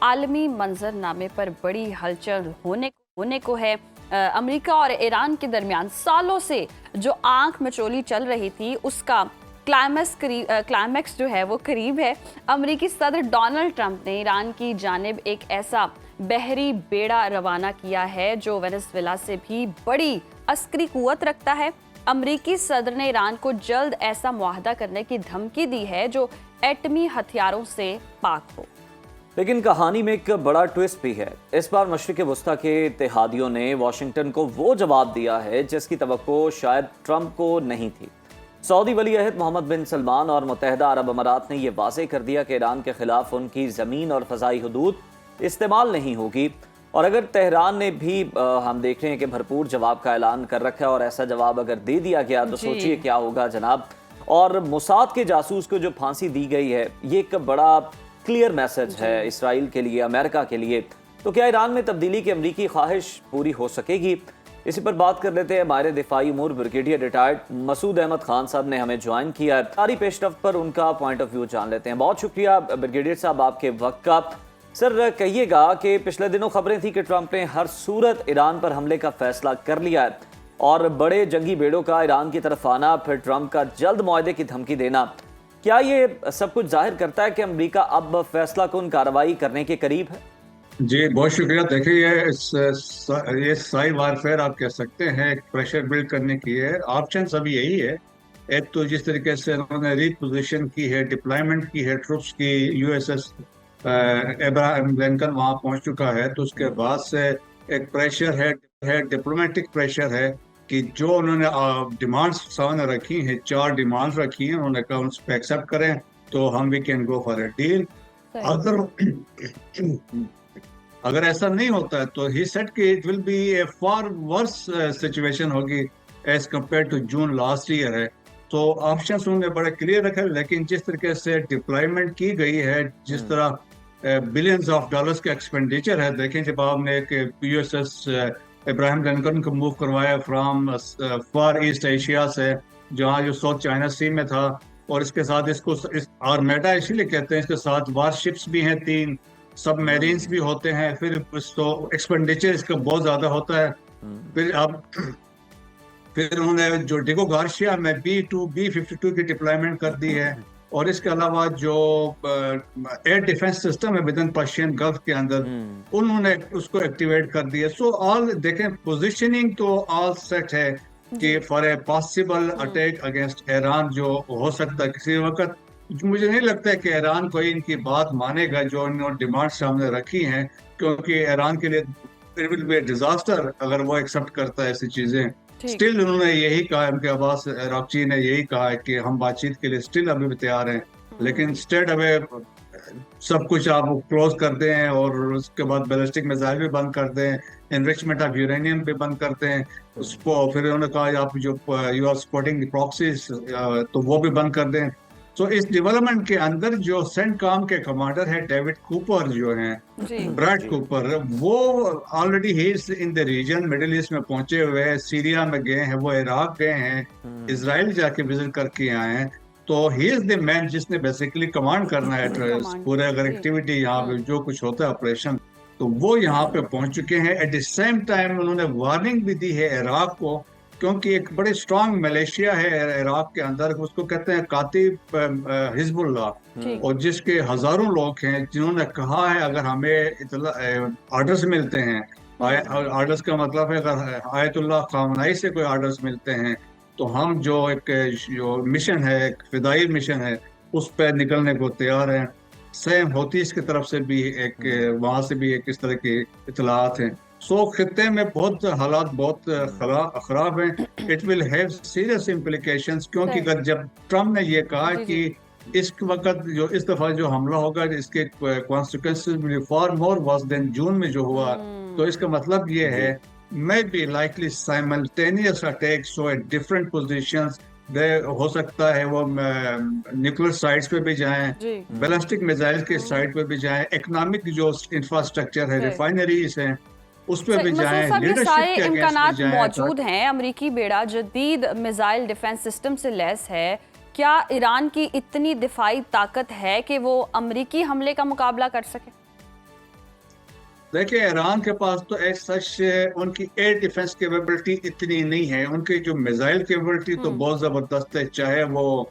आलमी मंजरनामे पर बड़ी हलचल होने को है। अमेरिका और ईरान के दरमियान सालों से जो आंख मचोली चल रही थी उसका क्लाइमैक्स जो है वो करीब है। अमेरिकी सदर डोनाल्ड ट्रंप ने ईरान की जानिब एक ऐसा बहरी बेड़ा रवाना किया है जो वेनेजुएला से भी बड़ी अस्करी कुव्वत रखता है। अमेरिकी सदर ने ईरान को जल्द ऐसा मुआहदा करने की धमकी दी है जो एटमी हथियारों से पाक हो। लेकिन कहानी में एक बड़ा ट्विस्ट भी है। इस बार मशरिक़ वस्ता के इत्तेहादियों ने वाशिंगटन को वो जवाब दिया है जिसकी तवक्को शायद ट्रंप को नहीं थी। सऊदी वली अहद मोहम्मद बिन सलमान और मुत्तहिदा अरब अमारात ने यह वाज़ेह कर दिया कि ईरान के खिलाफ उनकी ज़मीन और फ़ज़ाई हदूद इस्तेमाल नहीं होगी। और अगर तेहरान ने भी हम देख रहे हैं कि भरपूर जवाब का ऐलान कर रखा है, और ऐसा जवाब अगर दे दिया गया तो सोचिए क्या होगा जनाब। और मोसाद के जासूस को जो फांसी दी गई है, ये एक बड़ा क्लियर मैसेज है इसराइल के लिए, अमेरिका के लिए। तो क्या ईरान में तब्दीली की अमरीकी ख्वाहिश पूरी हो सकेगी? इसी पर बात कर लेते हैं। माहिर दिफाई उमूर ब्रिगेडियर रिटायर्ड मसूद अहमद खान साहब ने हमें ज्वाइन किया है। सारी पेशरफ्त पर उनका पॉइंट ऑफ व्यू जान लेते हैं। बहुत शुक्रिया ब्रिगेडियर साहब आपके वक्त का। सर कहिएगा कि पिछले दिनों खबरें थी कि ट्रंप ने हर सूरत ईरान पर हमले का फैसला कर लिया है, और बड़े जंगी बेड़ों का ईरान की तरफ आना, फिर ट्रंप का जल्द मुआहदे की धमकी देना, क्या ये सब कुछ जाहिर करता है कि अमेरिका अब फैसला कौन कार्रवाई करने के करीब है? जी बहुत शुक्रिया। देखिए ये साई वारफेयर आप कह सकते हैं, एक प्रेशर बिल्ड करने की है। ऑप्शन अभी यही है। एक तो जिस तरीके से उन्होंने रीपोजिशन की है, डिप्लॉयमेंट की है ट्रुप्स की, यूएसएस अब्राहम लिंकन वहां पहुंच चुका है, तो उसके बाद से एक प्रेशर है डिप्लोमेटिक प्रेशर है कि जो उन्होंने डिमांड्स सामने रखी हैं, 4 डिमांड्स रखी हैं, उन्होंने कहा उस पर एक्सेप्ट करें तो हम we can go for a deal. अगर ऐसा नहीं होता है तो ही सेड कि it will be a far worse situation होगी as compared to June last year है। तो ऑप्शंस उन्होंने बड़े क्लियर रखे, लेकिन जिस तरीके से डिप्लॉयमेंट की गई है, जिस तरह बिलियंस ऑफ डॉलर्स का एक्सपेंडिचर है, देखें जब आपने एक यूएसएस इब्राहिम लिंकन को मूव करवाया फ्रॉम फार ईस्ट एशिया से, जहाँ जो साउथ चाइना सी में था, और इसके साथ इसको आर्मेडा इसीलिए कहते हैं, इसके साथ वारशिप्स भी हैं 3, सब मैरीन्स भी होते हैं, फिर तो एक्सपेंडिचर इसका बहुत ज्यादा होता है। फिर उन्होंने जो डिगो गार्शिया में B2 B52 की डिप्लॉयमेंट कर दी है, और इसके अलावा जो एयर डिफेंस सिस्टम है विद इन पर्शियन गल्फ के अंदर, उन्होंने उसको एक्टिवेट कर दिया। सो ऑल देखें, पोजीशनिंग तो ऑल सेट है कि for a possible attack against Iran जो हो सकता है किसी वक्त। मुझे नहीं लगता है कि ईरान कोई इनकी बात मानेगा जो इन्होंने डिमांड सामने रखी हैं, क्योंकि ईरान के लिए इट विल बी डिजास्टर अगर वो एक्सेप्ट करता है ऐसी चीजें। स्टिल उन्होंने यही कहा, उनके अब्बास अरागची ने यही कहा है कि हम बातचीत के लिए स्टिल अभी भी तैयार हैं, लेकिन स्टेट अवे सब कुछ आप क्लोज कर दें, और उसके बाद बैलिस्टिक मिसाइल भी बंद कर दें, एनरिचमेंट ऑफ यूरेनियम भी बंद कर दें उसको। फिर उन्होंने कहा आप जो यू आर सपोर्टिंग प्रॉक्सीज, तो वो भी बंद कर दें। तो इस डेवलपमेंट के अंदर जो सेंटकॉम के कमांडर है डेविड कूपर जो हैं, ब्रैड कूपर, वो ऑलरेडी ही is in the region, Middle East में पहुंचे हुए हैं, सीरिया में गए हैं, वो इराक गए हैं, इजराइल जाके विजिट करके आए हैं। तो ही इज द मैन जिसने बेसिकली कमांड करना है पूरे अगर एक्टिविटी यहाँ पे जो कुछ होता है ऑपरेशन, तो वो यहाँ पे पहुंच चुके हैं। एट द सेम टाइम उन्होंने वार्निंग भी दी है इराक को, क्योंकि एक बड़े स्ट्रांग मलेशिया है इराक के अंदर, उसको कहते हैं कातिब हिजबुल्लाह, और जिसके हजारों लोग हैं, जिन्होंने कहा है अगर हमें ऑर्डर्स मिलते हैं, ऑर्डर्स का मतलब है अगर आयतुल्लाह खामनाई से कोई ऑर्डर्स मिलते हैं, तो हम जो मिशन है, एक फिदाई मिशन है, उस पर निकलने को तैयार हैं। सेम होतीस की तरफ से भी एक वहां से भी एक इस तरह की इतलात हैं। सो खित्ते में बहुत हालात बहुत खराब हैं। It will have serious implications, क्योंकि अगर जब ट्रम्प ने ये कहा कि इस वक्त जो इस दफा जो हमला होगा इसके consequences will be far more worse than June में जो हुआ, तो इसका मतलब ये है may be likely simultaneous attack so at different positions. हो सकता है वो न्यूक्लियर साइट्स पे भी जाएं, बैलिस्टिक मिसाइल के साइट पे भी जाएं, इकोनॉमिक जो इंफ्रास्ट्रक्चर है, रिफाइनरीज हैं, उस पर भी जाएं, सारे इम्कानात मौजूद हैं। अमेरिकी बेड़ा जदीद मिसाइल डिफेंस सिस्टम से लैस है। क्या ईरान की इतनी दिफाई ताकत है कि वो अमेरिकी हमले का मुकाबला कर सके? देखिए, ईरान के पास तो एज सच उनकी एयर डिफेंस कैपेबिलिटी इतनी नहीं है। उनकी जो मिसाइल कैपेबिलिटी तो बहुत जबरदस्त है, चाहे वो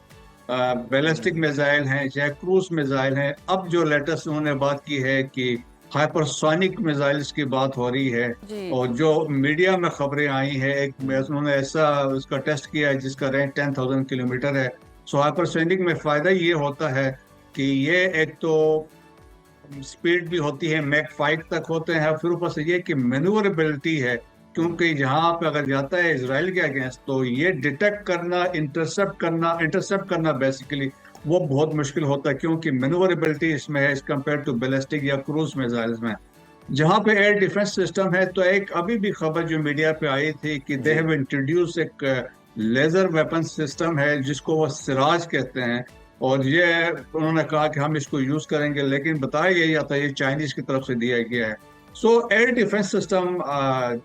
बैलिस्टिक मिसाइल हैं, चाहे क्रूज मिसाइल हैं। अब जो लेटेस्ट उन्होंने बात की है कि हाइपरसोनिक मिसाइल्स की बात हो रही है, जी। और जो मीडिया में खबरें आई हैं, एक उन्होंने ऐसा उसका टेस्ट किया है जिसका रेंज 10,000 किलोमीटर है। सो हाइपरसोनिक में फायदा ये होता है कि ये एक तो स्पीड भी होती है, मैक 5 तक होते हैं, फिर ऊपर से ये कि मैन्यूवरेबिलिटी है, क्योंकि यहाँ पे अगर जाता है इसराइल के अगेंस्ट तो ये डिटेक्ट करना, इंटरसेप्ट करना बेसिकली वो बहुत मुश्किल होता है, क्योंकि मैन्यूवरेबिलिटी इसमें है एज कम्पेयर टू बैलिस्टिक या क्रूज मिसाइल्स में। जहाँ पे एयर डिफेंस सिस्टम है, तो एक अभी भी खबर जो मीडिया पे आई थी कि दे हैव इंट्रोड्यूस एक लेजर वेपन सिस्टम है जिसको वो सिराज कहते हैं, और ये उन्होंने कहा कि हम इसको यूज करेंगे, लेकिन बताया यही आता है ये चाइनीज की तरफ से दिया गया है। सो एयर डिफेंस सिस्टम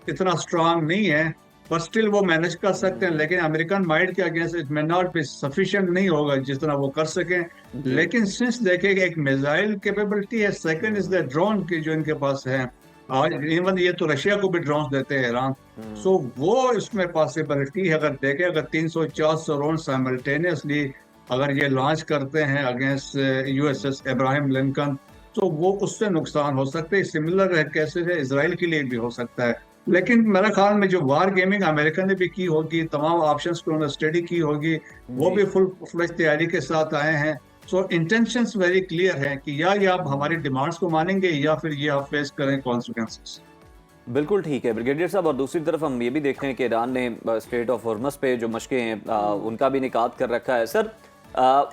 इतना स्ट्रांग नहीं है, पर स्टिल वो मैनेज कर सकते हैं, लेकिन अमेरिकन माइंड के against it may not be sufficient नहीं होगा जितना वो कर सकें। लेकिन सिंस देखें एक मिसाइल कैपेबिलिटी है, सेकंड इज द ड्रोन की जो इनके पास है, और इवन ये तो रशिया को भी ड्रोन देते हैं ईरान। सो वो इसमें पॉसिबिलिटी है, अगर देखें अगर 300-400 ड्रोन साइमल्टेनियसली अगर ये लॉन्च करते हैं अगेंस्ट यूएसएस इब्राहिम लिंकन, तो वो उससे नुकसान हो सकते हैं। सिमिलर कैसे है इसराइल के लिए भी हो सकता है। लेकिन मेरे ख्याल में जो वार गेमिंग अमेरिका ने भी की होगी, तमाम ऑप्शंस को उन्होंने स्टडी की होगी, वो भी फुल फ्लेज तैयारी के साथ आए हैं। सो इंटेंशंस वेरी क्लियर हैं कि या ये आप हमारी डिमांड्स को मानेंगे या फिर ये आप फेस करें कॉन्सिक्वेंसेस। बिल्कुल ठीक है ब्रिगेडियर साहब। और दूसरी तरफ हम ये भी देखते हैं कि ईरान ने स्ट्रेट ऑफ हॉर्मस पे जो मशकें हैं उनका भी निकात कर रखा है। सर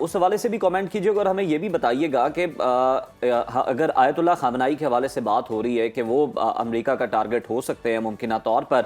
उस हवाले से भी कमेंट कीजिएगा, और हमें ये भी बताइएगा कि अगर आयतुल्लाह खामनाई के हवाले से बात हो रही है कि वो अमेरिका का टारगेट हो सकते हैं मुमकिना तौर पर,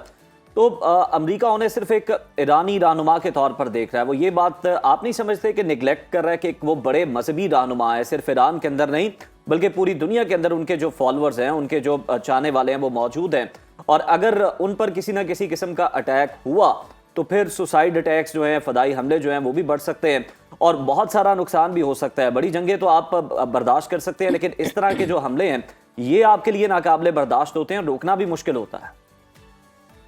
तो अमेरिका उन्हें सिर्फ एक ईरानी रहनुमा के तौर पर देख रहा है। वो ये बात आप नहीं समझते कि निगलेक्ट कर रहा है कि वो बड़े मजहबी रहनुमा है, सिर्फ ईरान के अंदर नहीं बल्कि पूरी दुनिया के अंदर उनके जो फॉलोअर्स हैं, उनके जो चाहने वाले हैं वो मौजूद हैं, और अगर उन पर किसी ना किसी किस्म का अटैक हुआ तो फिर सुसाइड अटैक्स जो हैं, फदाई हमले जो हैं वो भी बढ़ सकते हैं, और बहुत सारा नुकसान भी हो सकता है। बड़ी जंगें तो आप बर्दाश्त कर सकते हैं, लेकिन इस तरह के जो हमले हैं ये आपके लिए नाकाबिले बर्दाश्त होते हैं, रोकना भी मुश्किल होता है।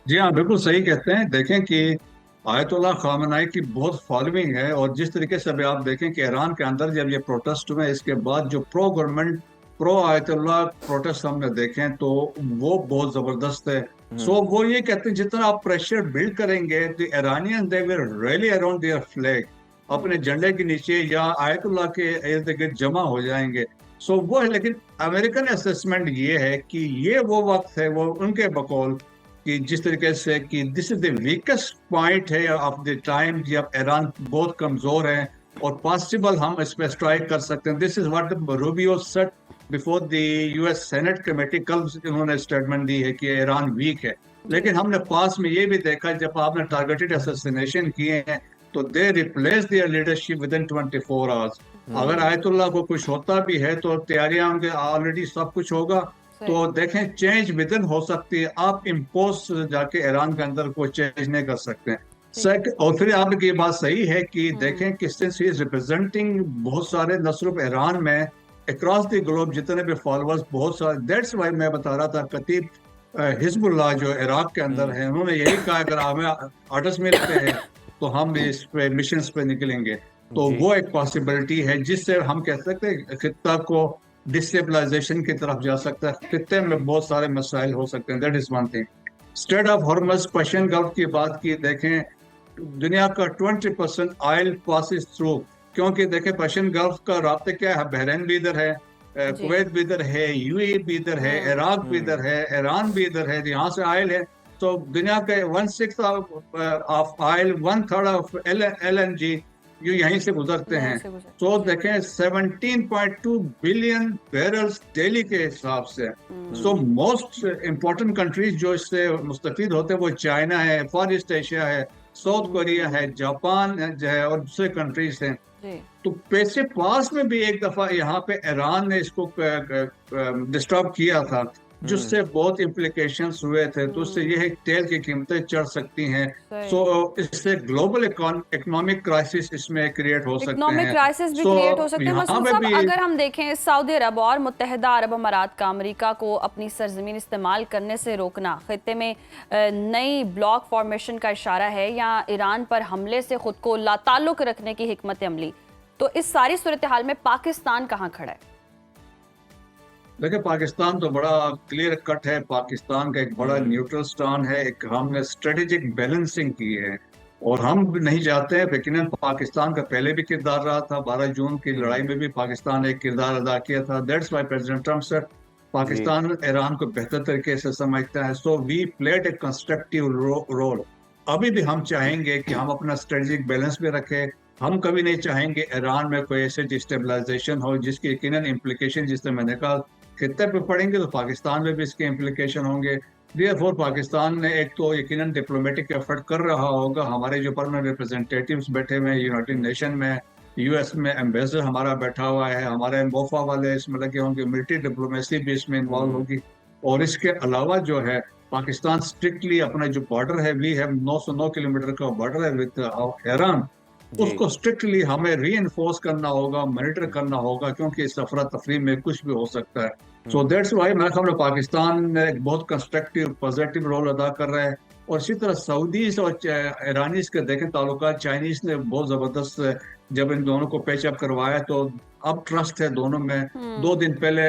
जी हाँ, बिल्कुल सही कहते हैं। देखें कि आयतुल्लाह खामनाई की बहुत फॉलोइंग है, और जिस तरीके से अभी आप देखें कि ईरान के अंदर जब ये प्रोटेस्ट हुए, इसके बाद जो pro government pro Ayatollah protest हमने देखें तो वो बहुत जबरदस्त है। सो वो ये कहते हैं जितना आप प्रेशर बिल्ड करेंगे तो Iranian they will rally around their flag, अपने झंडे के नीचे या आयतुल्लाह के इर्द गिर्द जमा हो जाएंगे। सो वो है, लेकिन अमेरिकन असेसमेंट ये है कि ये वो वक्त है, वो उनके बकौल कि जिस तरीके से कि this is the weakest point है ऑफ द टाइम, जब ईरान बहुत कमजोर है और पॉसिबल हम इस पर स्ट्राइक कर सकते हैं। This is what Rubio said before the US senate committee. कल उन्होंने स्टेटमेंट दी है कि ईरान वीक है, लेकिन हमने पास में ये भी देखा जब आपने टारगेटेड असैसिनेशन किए हैं तो they replace their leadership within 24 hours. अगर आयतुल्लाह को कुछ होता भी है तो तैयारियां उनके ऑलरेडी सब कुछ होगा, तो देखें चेंज विद इन हो सकती है। आप इम्पोज जाके ईरान के अंदर कोई चेंज नहीं कर सकते। और फिर आपकी ये बात सही है कि देखें कि सिंस ही इज रिप्रेजेंटिंग बहुत सारे, न सिर्फ ईरान में, अक्रॉस द ग्लोब जितने भी फॉलोअर्स बहुत सारे, दैट्स वाई मैं बता रहा था कतीब हिजबुल्लाह जो इराक के अंदर है, उन्होंने यही कहा अगर हमें आर्डर्स मिलते हैं तो हम इस पे मिशंस पे निकलेंगे। तो वो एक पॉसिबिलिटी है जिससे हम कह सकते हैं खित्ता को डिस्टेबलाइजेशन की तरफ जा सकता है। खित्ते में बहुत सारे मसाइल हो सकते हैं, that is one thing. Strait of Hormuz, Persian gulf की बात की, देखें दुनिया का 20% ऑयल पासिस थ्रू, क्योंकि देखें पर्शियन गल्फ का रास्ते क्या है, बहरीन भी इधर है, कुवैत भी इधर है, यूएई भी इधर है, इराक भी इधर है, ईरान भी इधर है, यहाँ से ऑयल है। तो दुनिया के 1/6 ऑफ ऑयल, 1/3 ऑफ LNG ये यहीं से गुजरते हैं। तो देखें 17.2 बिलियन बैरल्स डेली के हिसाब से। सो मोस्ट इम्पोर्टेंट कंट्रीज जो इससे मुस्तफीद होते हैं वो चाइना है, फॉर ईस्ट एशिया है, साउथ कोरिया है, जापान जो है, और दूसरे कंट्रीज हैं। तो पैसे पास में भी एक दफा यहाँ पे ईरान ने इसको डिस्टर्ब किया था, जिससे बहुत इम्प्लीकेशंस हुए थे, तो उससे ये है कि तेल की कीमतें चढ़ सकती हैं। सो इससे ग्लोबल इकोनॉमिक क्राइसिस इसमें क्रिएट हो सकते इकोनॉमिक हैं। क्राइसिस भी सो क्रिएट हो सकते हैं। यहाँ मसूद पे साहब, भी अगर हम देखें सऊदी अरब और मुत्तहिदा अरब अमारात का अमेरिका को अपनी सरजमीन इस्तेमाल करने से रोकना, खित्ते में नई ब्लॉक फॉर्मेशन का इशारा है, या ईरान पर हमले से खुद को लाताल्लुक रखने की हिकमत अमली, तो इस सारी सूरत हाल में पाकिस्तान कहाँ खड़ा है? देखिए, पाकिस्तान तो बड़ा क्लियर कट है। पाकिस्तान का एक बड़ा न्यूट्रल स्टैंड है। एक हमने स्ट्रेटेजिक बैलेंसिंग की है और हम नहीं चाहते हैं। यकीनन पाकिस्तान का पहले भी किरदार रहा था। 12 जून की लड़ाई में भी पाकिस्तान एक किरदार अदा किया था। That's why President Trump sir Pakistan Iran को बेहतर तरीके से समझता है। So we played a constructive role. अभी भी हम चाहेंगे कि हम अपना स्ट्रेटेजिक बैलेंस भी रखें। हम कभी नहीं चाहेंगे ईरान में कोई ऐसे डिस्टेबलाइजेशन हो जिसकी यकीनन इम्प्लीकेशन, जिससे मैंने कहा, खित्ते पे पड़ेंगे तो पाकिस्तान में भी इसके इम्प्लीकेशन होंगे। देयरफॉर पाकिस्तान ने एक तो यकीनन डिप्लोमेटिक एफर्ट कर रहा होगा। हमारे जो परमानेंट रिप्रेजेंटेटिव्स बैठे हुए हैं यूनाइटेड नेशन में, यूएस में एम्बेसडर हमारा बैठा हुआ है, हमारे मोफा वाले इसमें लगे होंगे, मिलिट्री डिप्लोमेसी भी इसमें इन्वॉल्व होगी। और इसके अलावा जो है पाकिस्तान स्ट्रिक्टली अपना जो बॉर्डर है, वी है 909 किलोमीटर का बॉर्डर है विद ईरान, उसको स्ट्रिक्टली हमें री एनफोर्स करना होगा, मॉनिटर करना होगा, क्योंकि इस अफरा तफरी में कुछ भी हो सकता है। सो दैट्स वाई मेरे ख्याल में पाकिस्तान एक बहुत कंस्ट्रक्टिव पॉजिटिव रोल अदा कर रहा है। और इसी तरह सऊदीज और ईरानीज के देखें ताल्लुकात, चाइनीज ने बहुत जबरदस्त जब इन दोनों को पैचअप करवाया तो अब ट्रस्ट है दोनों में। 2 दिन पहले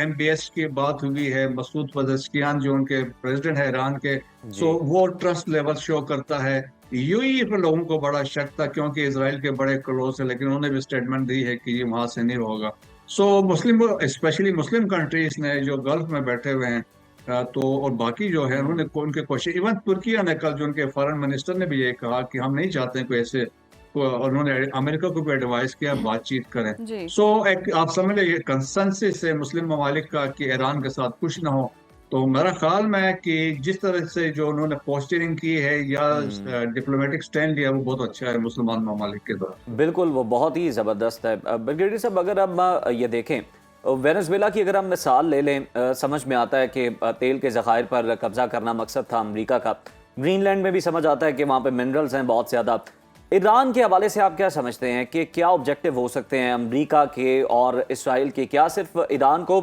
MBS की बात हुई है, मसूद पजेश्कियान जो उनके प्रेसिडेंट है ईरान के। सो वो ट्रस्ट लेवल शो करता है। यूएई पर लोगों को बड़ा शक था क्योंकि इसराइल के बड़े क्लोज है, लेकिन उन्होंने भी स्टेटमेंट दी है कि ये वहां से नहीं होगा। सो मुस्लिम, स्पेशली मुस्लिम कंट्रीज ने जो गल्फ में बैठे हुए हैं, तो और बाकी जो है उन्होंने उनके कोशिश, इवन तुर्किया ने कल जो उनके फॉरेन मिनिस्टर ने भी ये कहा कि हम नहीं चाहते कोई ऐसे, और उन्होंने अमेरिका को भी एडवाइस किया बातचीत करें। सो एक आप समझ लीजिए कंसेंसस है मुस्लिम ममालिक का कि ईरान के साथ कुछ ना हो। तो मेरा ख्याल में कि जिस तरह से जो उन्होंने पोस्चरिंग की है या डिप्लोमेटिक स्टैंड लिया, वो बहुत अच्छा है मुसलमान ममालिक के द्वारा। बिल्कुल, वो बहुत ही ज़बरदस्त है। ब्रिगेडियर साहब, अगर हम ये देखें वेनेजुएला की, अगर हम मिसाल ले लें, समझ में आता है कि तेल के ज़खायर पर कब्जा करना मकसद था अमेरिका का। ग्रीनलैंड में भी समझ आता है कि वहाँ पे मिनरल्स हैं बहुत ज़्यादा। ईरान के हवाले से आप क्या समझते हैं कि क्या ऑब्जेक्टिव हो सकते हैं अमेरिका के और इसराइल के? क्या सिर्फ ईरान को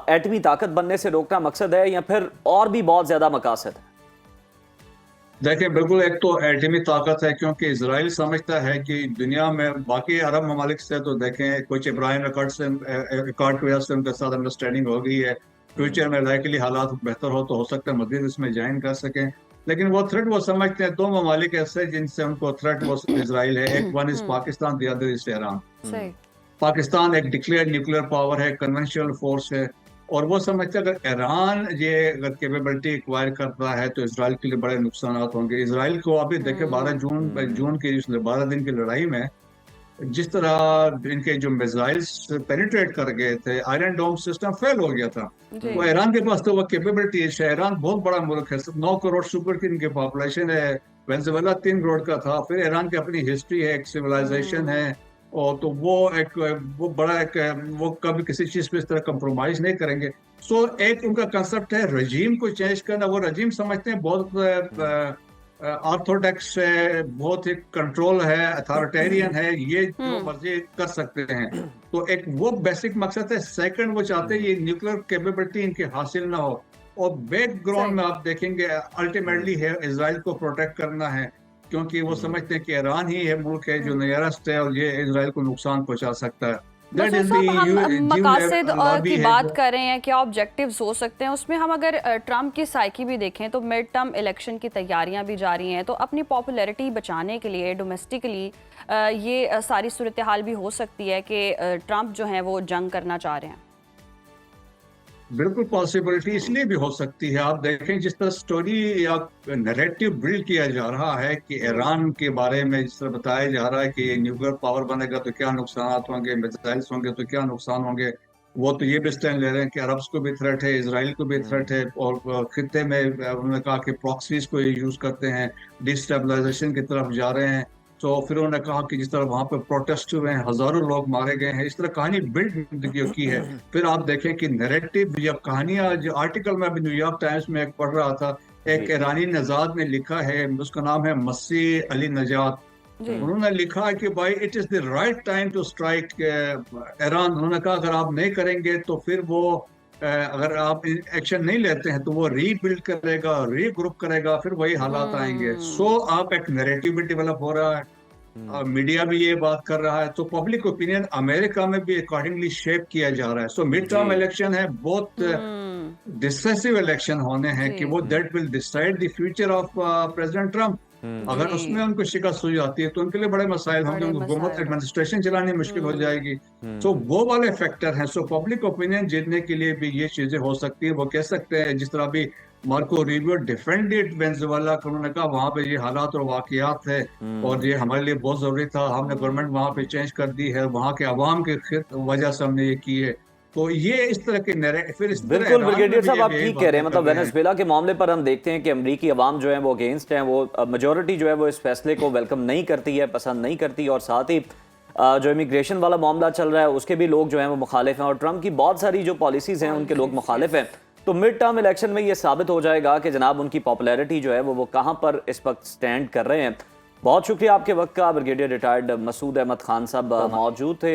एटमी ताकत बनने से रोकना मकसद है, या फिर और भी बहुत ज़्यादा मकासद है? देखिए, बिल्कुल, एक तो एटमी ताकत है क्योंकि इसराइल समझता है कि दुनिया में बाकी अरब ममालिक से तो देखें कुछ इब्राहिम अकॉर्ड की वजह से उनके साथ अंडरस्टैंडिंग हो गई है। फ्यूचर में लाइकली हालात बेहतर हो सकता है मजीद इसमें ज्वाइन कर सकें। लेकिन वो थ्रेट वो समझते हैं, 2 ममालिक ऐसे जिनसे उनको थ्रेट वो इसराइल है। एक one is Pakistan, the other is Iran. Pakistan एक डिक्लेयर न्यूक्लियर पावर है, कन्वेंशनल फोर्स है, और वो समझते हैं अगर ईरान ये अगर कैपेबिलिटी एक्वायर करता है तो इसराइल के लिए बड़े नुकसान होंगे। इसराइल को अभी देखे 12 जून की 12 दिन की लड़ाई में जिस तरह इनके जो मिसाइल्स पेनिट्रेट कर गए थे, आयरन डोम सिस्टम फेल हो गया था। वो ईरान के पास तो वो कैपेबिलिटी है। ईरान बहुत बड़ा मुल्क है, 9 करोड़ सुपर की इनकी पॉपुलेशन है। वेनेजुएला 3 करोड़ का था। फिर ईरान की अपनी हिस्ट्री है, एक सिविलाइजेशन है, और तो वो बड़ा वो कभी किसी चीज पे इस तरह कंप्रोमाइज नहीं करेंगे। सो एक उनका कंसेप्ट है रजीम को चेंज करना। वो रजीम समझते हैं बहुत ऑर्थोडॉक्स है, बहुत ही कंट्रोल है, अथॉरिटेरियन है, ये जो मर्जी कर सकते हैं। तो एक वो बेसिक मकसद है। सेकंड, वो चाहते हैं ये न्यूक्लियर कैपेबिलिटी इनके हासिल ना हो। और बैकग्राउंड में आप देखेंगे अल्टीमेटली है इसराइल को प्रोटेक्ट करना है, क्योंकि वो समझते हैं कि ईरान ही है मुल्क है जो नियरेस्ट है और ये इसराइल को नुकसान पहुंचा सकता है। हम मकासद की बात कर रहे हैं, क्या ऑब्जेक्टिव्स हो सकते हैं उसमें? हम अगर ट्रम्प की साइकी भी देखें तो मिड टर्म इलेक्शन की तैयारियां भी जारी हैं, तो अपनी पॉपुलैरिटी बचाने के लिए डोमेस्टिकली ये सारी सूरत हाल भी हो सकती है कि ट्रम्प जो हैं वो जंग करना चाह रहे हैं। बिल्कुल पॉसिबिलिटी इसलिए भी हो सकती है। आप देखें जिस तरह स्टोरी या नैरेटिव बिल्ड किया जा रहा है कि ईरान के बारे में जिस तरह बताया जा रहा है कि न्यूक्लियर पावर बनेगा तो क्या नुकसान होंगे, मिसाइल्स होंगे तो क्या नुकसान होंगे, वो तो ये भी स्टैंड ले रहे हैं कि अरब्स को भी थ्रेट है, इसराइल को भी थ्रेट है, और खित्ते में उन्होंने कहा कि प्रॉक्सीज को यूज करते हैं, डिस्टेबलाइजेशन की तरफ जा रहे हैं। तो फिर उन्होंने कहा कि जिस तरह वहां पे प्रोटेस्ट हुए हैं, हजारों लोग मारे गए हैं, इस तरह कहानी बिल्ड की है। फिर आप देखें कि नैरेटिव या कहानियां, जो आर्टिकल मैं अभी न्यूयॉर्क टाइम्स में एक पढ़ रहा था, एक जी। ईरानी नजाद ने लिखा है, उसका नाम है मसीह अली नजाद। जी उन्होंने लिखा है कि भाई it is the right time to strike Iran. उन्होंने कहा अगर आप नहीं करेंगे तो फिर वो अगर आप एक्शन नहीं लेते हैं तो वो रीबिल्ड करेगा, रीग्रुप करेगा, फिर वही हालात आएंगे। सो आप एक नैरेटिव भी डेवलप हो रहा है, मीडिया भी ये बात कर रहा है, तो पब्लिक ओपिनियन अमेरिका में भी अकॉर्डिंगली शेप किया जा रहा है। सो मिड टर्म जी। इलेक्शन है, बहुत डिसाइसिव इलेक्शन होने हैं कि जी वो that will decide the future of president Trump. अगर जी उसमें उनको शिकस्त हुई जाती है तो उनके लिए बड़े मसाइल होंगे, बड़े उनको हुकूमत मसाइल एडमिनिस्ट्रेशन चलानी मुश्किल हो जाएगी। तो वो वाले फैक्टर हैं। सो पब्लिक ओपिनियन जीतने के लिए भी ये चीजें हो सकती है। वो कह सकते हैं, जिस तरह भी मार्को रूबियो डिफेंडेड वेनेजुएला, उन्होंने कहा वहां पे ये हालात और वाकयात है और ये हमारे लिए बहुत जरूरी था, हमने गवर्नमेंट वहां पे चेंज कर दी है, वहां के अवाम की वजह से हमने ये की है। तो ये इस तरह के फिर इस तरह बिल्कुल ईरान में ब्रिगेडियर भी साहब, ये आप यही ठीक कह रहे हैं। बातें मतलब कर रहे हैं। वेनेजुएला के मामले पर हम देखते हैं कि अमरीकी अवाम जो है वो अगेंस्ट हैं, वो मेजोरिटी जो है वो इस फैसले को वेलकम नहीं करती है, पसंद नहीं करती, और साथ ही जो इमिग्रेशन वाला मामला चल रहा है उसके भी लोग जो हैं वो मुखालिफ हैं, और ट्रम्प की बहुत सारी जो पॉलिसीज हैं उनके लोग मुखालिफ हैं। तो मिड टर्म इलेक्शन में ये साबित हो जाएगा कि जनाब उनकी पॉपुलैरिटी जो है वो कहाँ पर इस वक्त स्टैंड कर रहे हैं। बहुत शुक्रिया आपके वक्त का। ब्रिगेडियर रिटायर्ड मसूद अहमद खान साहब मौजूद थे।